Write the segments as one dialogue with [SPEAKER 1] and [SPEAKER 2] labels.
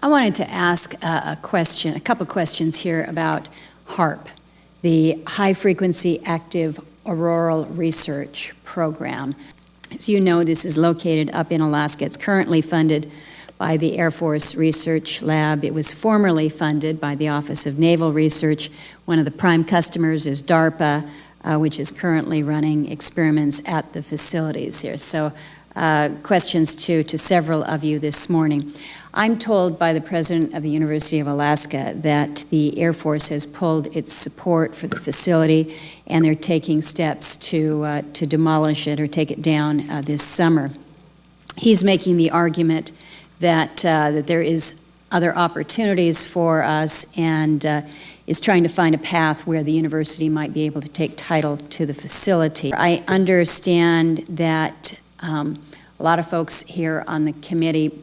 [SPEAKER 1] I wanted to ask a couple questions here about HAARP, the High Frequency Active Auroral Research Program. As you know, this is located up in Alaska. It's currently funded by the Air Force Research Lab. It was formerly funded by the Office of Naval Research. One of the prime customers is DARPA, which is currently running experiments at the facilities here. So questions to several of you this morning. I'm told by the president of the University of Alaska that the Air Force has pulled its support for the facility and they're taking steps to demolish it or take it down this summer. He's making the argument that there is other opportunities for us and is trying to find a path where the university might be able to take title to the facility. I understand that a lot of folks here on the committee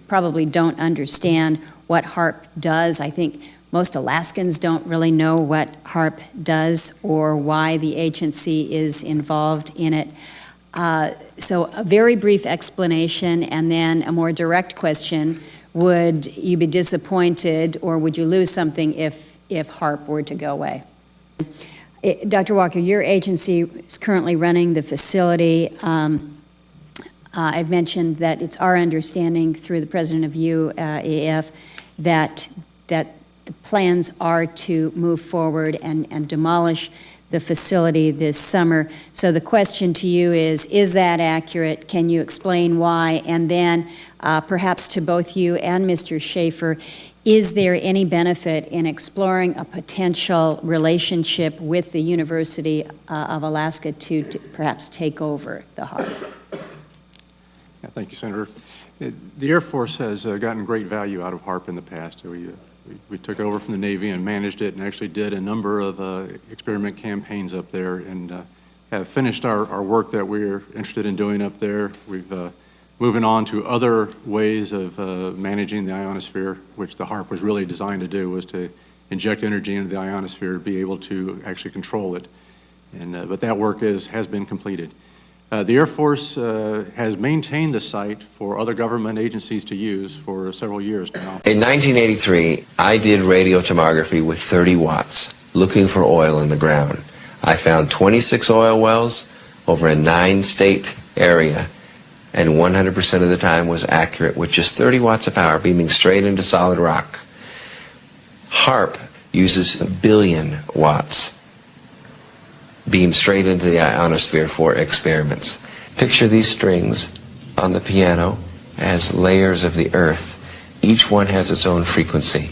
[SPEAKER 1] probably don't understand what HAARP does. I think most Alaskans don't really know what HAARP does or why the agency is involved in it. So a very brief explanation and then a more direct question. Would you be disappointed or would you lose something if HAARP were to go away? Dr. Walker, your agency is currently running the facility. I've mentioned that it's our understanding through the president of UAF that the plans are to move forward and demolish the facility this summer. So the question to you is that accurate? Can you explain why? And then perhaps to both you and Mr. Schaefer, is there any benefit in exploring a potential relationship with the University of Alaska to perhaps take over the HAARP?
[SPEAKER 2] Yeah, thank you, Senator. The Air Force has gotten great value out of HAARP in the past. We took over from the Navy and managed it and actually did a number of experiment campaigns up there and have finished our work that we're interested in doing up there. We've moving on to other ways of managing the ionosphere, which the HAARP was really designed to do, was to inject energy into the ionosphere to be able to actually control it. And but that work has been completed. The Air Force has maintained the site for other government agencies to use for several years now.
[SPEAKER 3] In 1983, I did radiotomography with 30 watts, looking for oil in the ground. I found 26 oil wells over a 9-state area, and 100% of the time was accurate with just 30 watts of power beaming straight into solid rock. HAARP uses 1 billion watts beam straight into the ionosphere for experiments. Picture these strings on the piano as layers of the earth. Each one has its own frequency.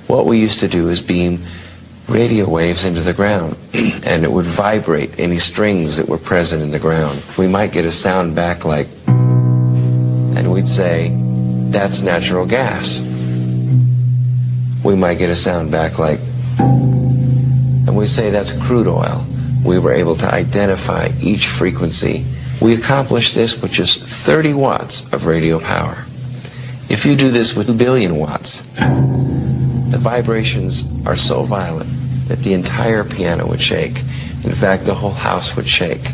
[SPEAKER 3] What we used to do is beam radio waves into the ground and it would vibrate any strings that were present in the ground. We might get a sound back like, and we'd say, that's natural gas. We might get a sound back like, and we say that's crude oil. We were able to identify each frequency. We accomplished this with just 30 watts of radio power. If you do this with 1 billion watts, the vibrations are so violent that the entire piano would shake. In fact, the whole house would shake.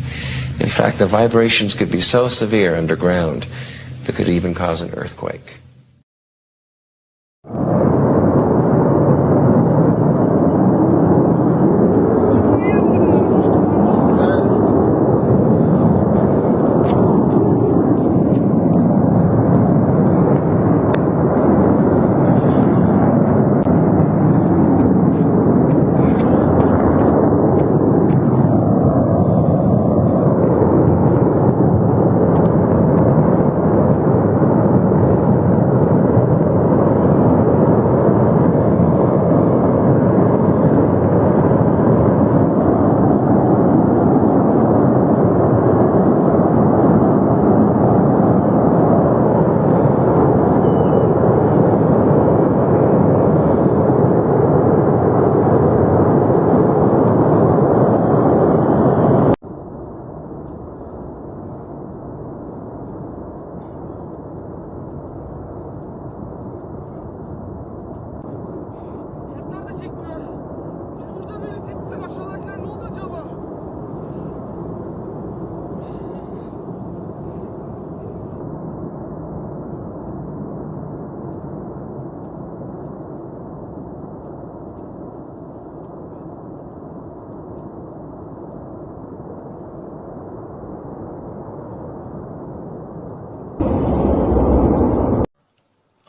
[SPEAKER 3] In fact, the vibrations could be so severe underground that could even cause an earthquake.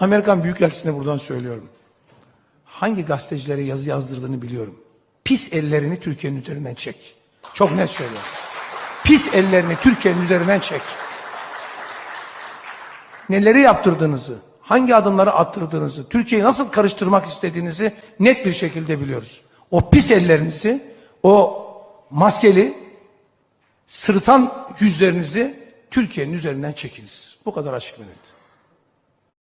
[SPEAKER 4] Amerikan Büyükelçisi'ne buradan söylüyorum. Hangi gazetecilere yazı yazdırdığını biliyorum. Pis ellerini Türkiye'nin üzerinden çek. Çok net söylüyorum. Pis ellerini Türkiye'nin üzerinden çek. Neleri yaptırdığınızı, hangi adımları attırdığınızı, Türkiye'yi nasıl karıştırmak istediğinizi net bir şekilde biliyoruz. O pis ellerinizi, o maskeli, sırıtan yüzlerinizi Türkiye'nin üzerinden çekiniz. Bu kadar açık ve net.